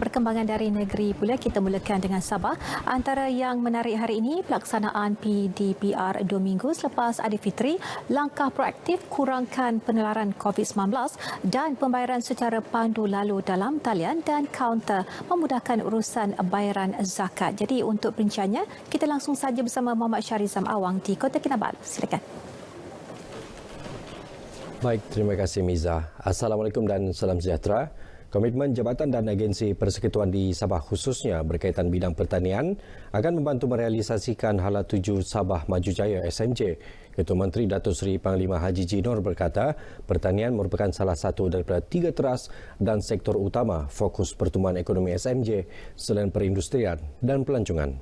Perkembangan dari negeri pula kita mulakan dengan Sabah. Antara yang menarik hari ini, pelaksanaan PDPR 2 minggu selepas Aidilfitri, langkah proaktif kurangkan penularan COVID-19 dan pembayaran secara pandu lalu dalam talian dan kaunter memudahkan urusan bayaran zakat. Jadi untuk perinciannya, kita langsung saja bersama Muhammad Syarizam Awang di Kota Kinabalu. Silakan. Baik, terima kasih Miza. Assalamualaikum dan salam sejahtera. Komitmen jabatan dan agensi persekutuan di Sabah khususnya berkaitan bidang pertanian akan membantu merealisasikan Hala 7 Sabah Maju Jaya SMJ. Ketua Menteri Datuk Seri Panglima Haji Jinor berkata, pertanian merupakan salah satu daripada 3 teras dan sektor utama fokus pertumbuhan ekonomi SMJ selain perindustrian dan pelancongan.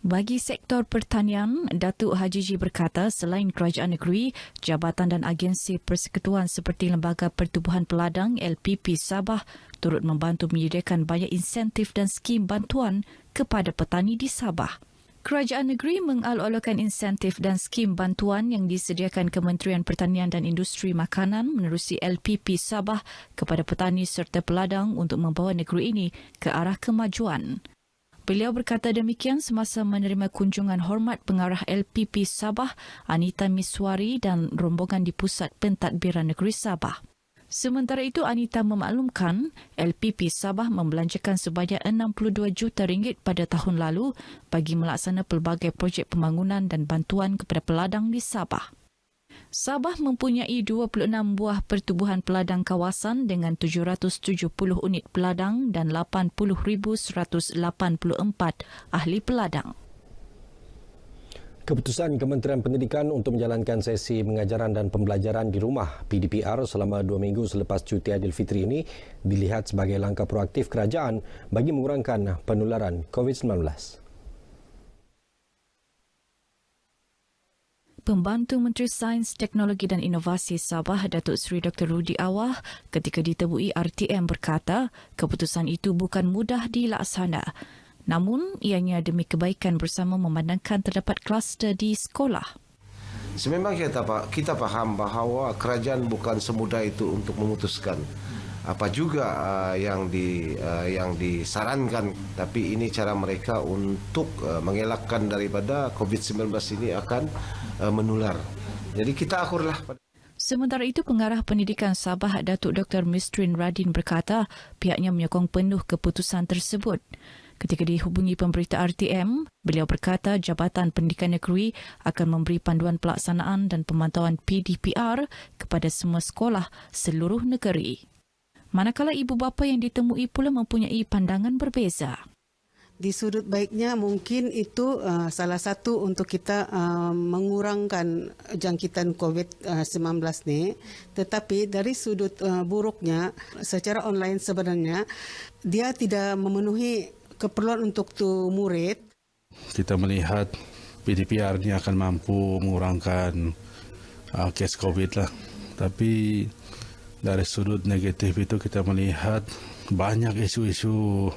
Bagi sektor pertanian, Datuk Haji Ji berkata selain kerajaan negeri, jabatan dan agensi persekutuan seperti Lembaga Pertubuhan Peladang LPP Sabah turut membantu menyediakan banyak insentif dan skim bantuan kepada petani di Sabah. Kerajaan negeri mengalok-alokkan insentif dan skim bantuan yang disediakan Kementerian Pertanian dan Industri Makanan menerusi LPP Sabah kepada petani serta peladang untuk membawa negeri ini ke arah kemajuan. Beliau berkata demikian semasa menerima kunjungan hormat pengarah LPP Sabah, Anita Miswari dan rombongan di Pusat Pentadbiran Negeri Sabah. Sementara itu, Anita memaklumkan LPP Sabah membelanjakan sebanyak RM62 juta pada tahun lalu bagi melaksana pelbagai projek pembangunan dan bantuan kepada peladang di Sabah. Sabah mempunyai 26 buah pertubuhan peladang kawasan dengan 770 unit peladang dan 80,184 ahli peladang. Keputusan Kementerian Pendidikan untuk menjalankan sesi pengajaran dan pembelajaran di rumah PDPR selama 2 minggu selepas cuti Aidilfitri ini dilihat sebagai langkah proaktif kerajaan bagi mengurangkan penularan COVID-19. Pembantu Menteri Sains, Teknologi dan Inovasi Sabah, Datuk Seri Dr. Rudi Awah, ketika ditemui RTM berkata, keputusan itu bukan mudah dilaksana. Namun, ianya demi kebaikan bersama memandangkan terdapat kluster di sekolah. Sememang kita faham bahawa kerajaan bukan semudah itu untuk memutuskan apa juga yang disarankan, tapi ini cara mereka untuk mengelakkan daripada COVID-19 ini akan menular. Jadi kita akurlah. Sementara itu, Pengarah Pendidikan Sabah, Datuk Dr. Mistrin Radin berkata pihaknya menyokong penuh keputusan tersebut. Ketika dihubungi pemberita RTM, beliau berkata Jabatan Pendidikan Negeri akan memberi panduan pelaksanaan dan pemantauan PDPR kepada semua sekolah seluruh negeri. Manakala ibu bapa yang ditemui pula mempunyai pandangan berbeza. Di sudut baiknya mungkin itu salah satu untuk kita mengurangkan jangkitan COVID-19 ni. Tetapi dari sudut buruknya, secara online sebenarnya dia tidak memenuhi keperluan untuk tu murid. Kita melihat PDPR ini akan mampu mengurangkan kes COVID lah. Tapi dari sudut negatif itu kita melihat banyak isu-isu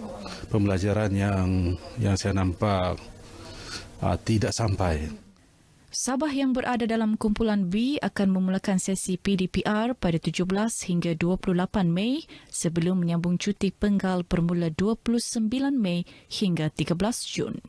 pembelajaran yang saya nampak tidak sampai. Sabah yang berada dalam kumpulan B akan memulakan sesi PDPR pada 17 hingga 28 Mei sebelum menyambung cuti penggal bermula 29 Mei hingga 13 Jun.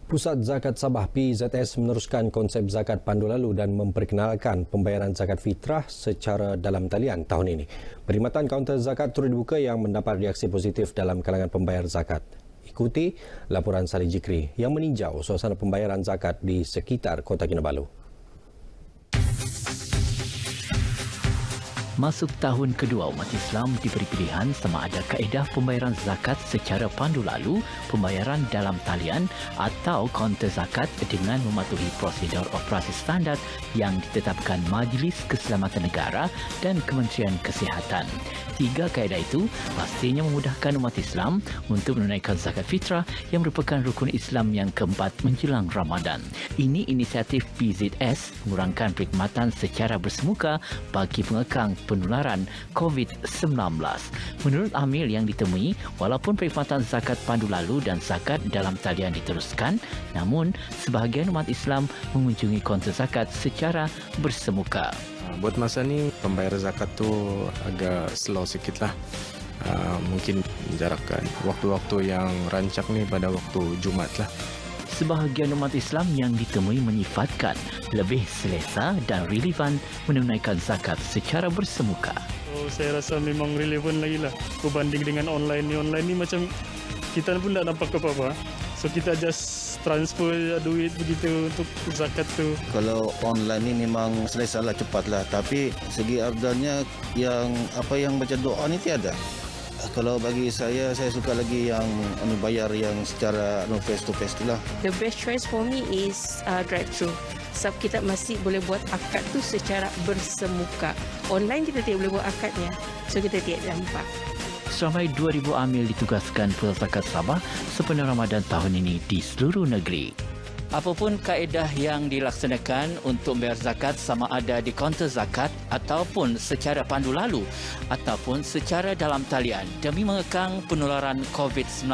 Pusat Zakat Sabah PZS meneruskan konsep zakat pandu lalu dan memperkenalkan pembayaran zakat fitrah secara dalam talian tahun ini. Perkhidmatan kaunter zakat turut dibuka yang mendapat reaksi positif dalam kalangan pembayar zakat. Ikuti laporan Salih Jikri yang meninjau suasana pembayaran zakat di sekitar Kota Kinabalu. Masuk tahun kedua, umat Islam diberi pilihan sama ada kaedah pembayaran zakat secara pandu lalu, pembayaran dalam talian atau kaunter zakat dengan mematuhi prosedur operasi standard yang ditetapkan Majlis Keselamatan Negara dan Kementerian Kesihatan. 3 kaedah itu pastinya memudahkan umat Islam untuk menunaikan zakat fitrah yang merupakan rukun Islam yang keempat menjelang Ramadan. Ini inisiatif PZS mengurangkan perkhidmatan secara bersemuka bagi pengekang penularan COVID-19. Menurut Amil yang ditemui, walaupun perkhidmatan zakat pandu lalu dan zakat dalam talian diteruskan, namun sebahagian umat Islam mengunjungi kaunter zakat secara bersemuka. Buat masa ni pembayar zakat tu agak slow sikit lah. Mungkin jarakkan waktu-waktu yang rancak ni pada waktu Jumaat lah. Sebahagian umat Islam yang ditemui menyifatkan lebih selesa dan relevan menunaikan zakat secara bersemuka. Saya rasa memang relevan lagi lah berbanding dengan online ni macam kita pun tak nampak apa-apa. So kita just transfer duit begitu untuk zakat tu. Kalau online ni memang selesa lah, cepat lah. Tapi segi afdalnya yang baca doa ni tiada. Kalau bagi saya suka lagi yang bayar yang secara face to face tu lah. The best choice for me is drive-thru. Sebab kita masih boleh buat akad tu secara bersemuka. Online kita tidak boleh buat akadnya. So kita tidak nampak. Seramai 2,000 amil ditugaskan Zakat Sabah sepenuh Ramadan tahun ini di seluruh negeri. Apapun kaedah yang dilaksanakan untuk membayar zakat, sama ada di kaunter zakat ataupun secara pandu lalu ataupun secara dalam talian, demi mengekang penularan COVID-19,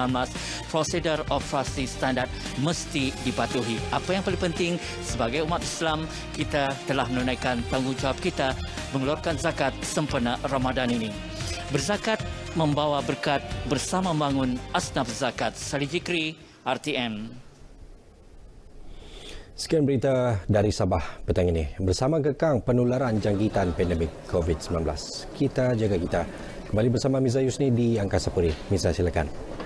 prosedur operasi standard mesti dipatuhi. Apa yang paling penting sebagai umat Islam, kita telah menunaikan tanggungjawab kita mengeluarkan zakat sempena Ramadan ini. Berzakat membawa berkat bersama membangun asnaf zakat. Salih Jikri, RTM. Sekian berita dari Sabah petang ini. Bersama kekang penularan jangkitan pandemik COVID-19. Kita jaga kita. Kembali bersama Miza Yusni di Angkasa Puri. Miza, silakan.